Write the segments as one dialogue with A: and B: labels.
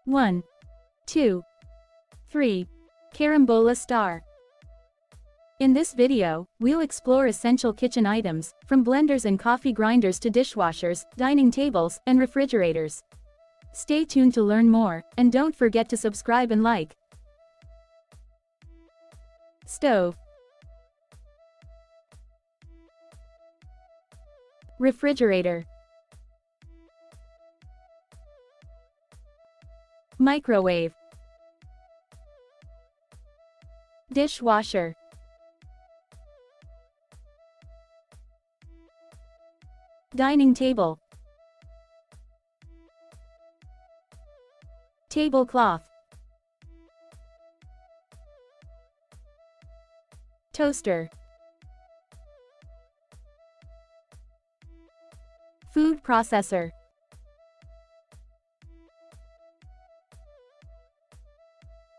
A: 1, 2, 3. Carambola star. In this video, we'll explore essential kitchen items, from blenders and coffee grinders to dishwashers, dining tables, and refrigerators. Stay tuned to learn more, and don't forget to subscribe and like. Stove. Refrigerator. Microwave. Dishwasher. Dining table. Tablecloth. Toaster. Food processor.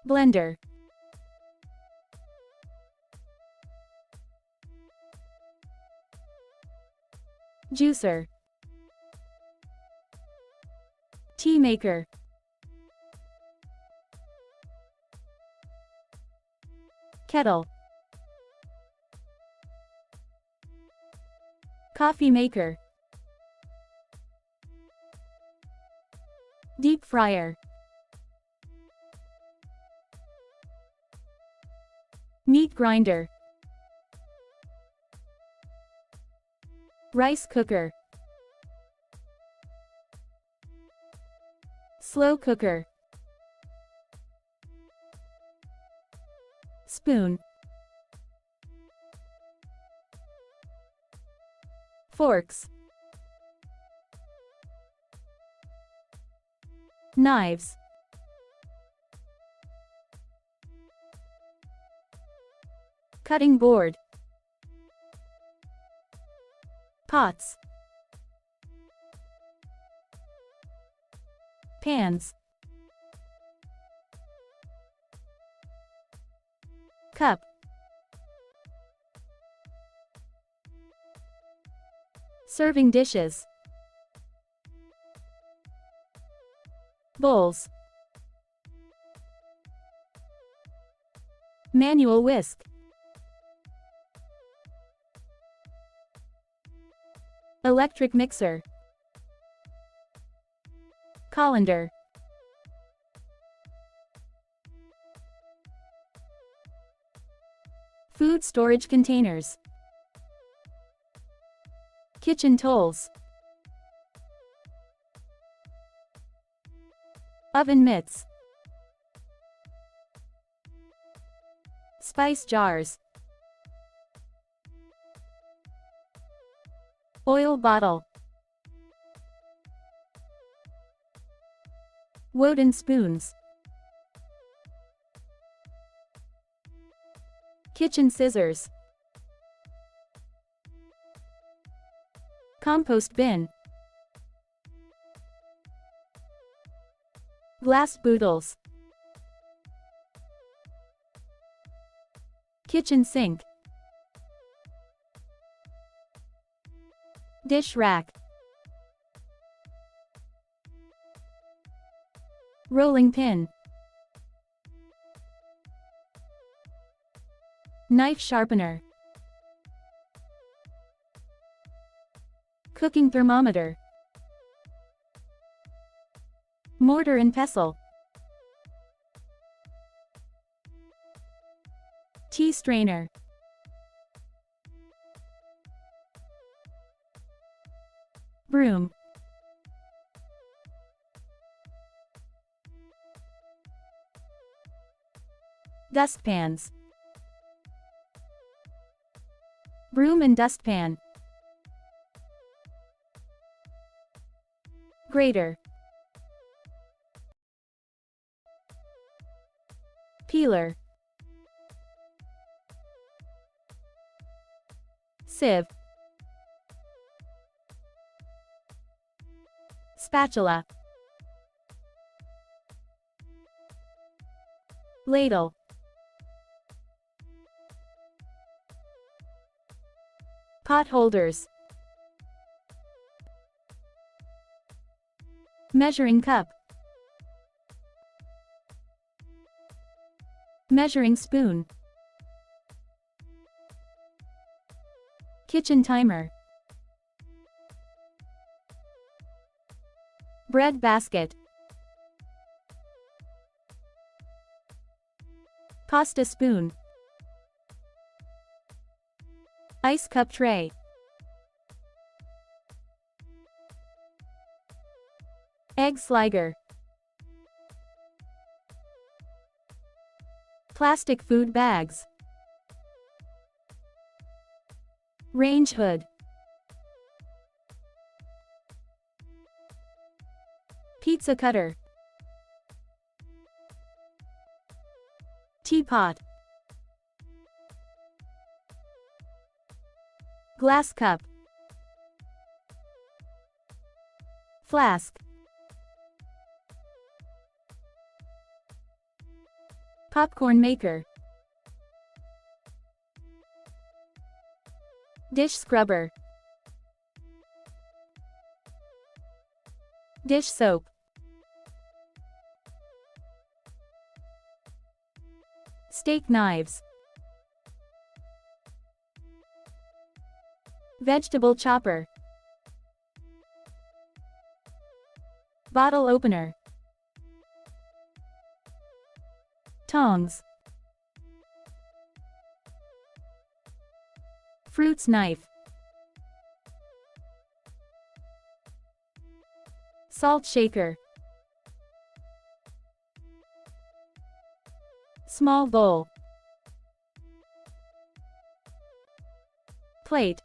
A: Blender. Juicer. Tea maker. Kettle. Coffee maker. Deep fryer. Meat grinder. Rice cooker. Slow cooker. Spoon. Forks. Knives. Cutting board. Pots. Pans. Cup. Serving dishes. Bowls. Manual whisk. Electric mixer. Colander. Food storage containers. Kitchen tools. Oven mitts. Spice jars. Oil bottle. Wooden spoons. Kitchen scissors. Compost bin. Glass bottles. Kitchen sink. Dish rack. Rolling pin. Knife sharpener. Cooking thermometer. Mortar and pestle. Tea strainer. Broom. Dustpans. Broom and dustpan. Grater. Peeler. Sieve. Spatula. Ladle. Pot holders. Measuring cup. Measuring spoon. Kitchen timer. Bread basket. Pasta spoon. Ice cup tray. Egg sliger. Plastic food bags. Range hood. Pizza cutter. Teapot. Glass cup. Flask. Popcorn maker. Dish scrubber. Dish soap. Steak knives. Vegetable chopper. Bottle opener. Tongs. Fruits knife. Salt shaker. Small bowl. Plate.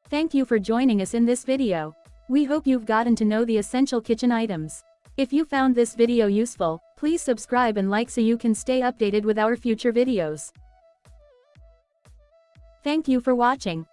A: Thank you for joining us in this video. We hope you've gotten to know the essential kitchen items. If you found this video useful, please subscribe and like so you can stay updated with our future videos. Thank you for watching.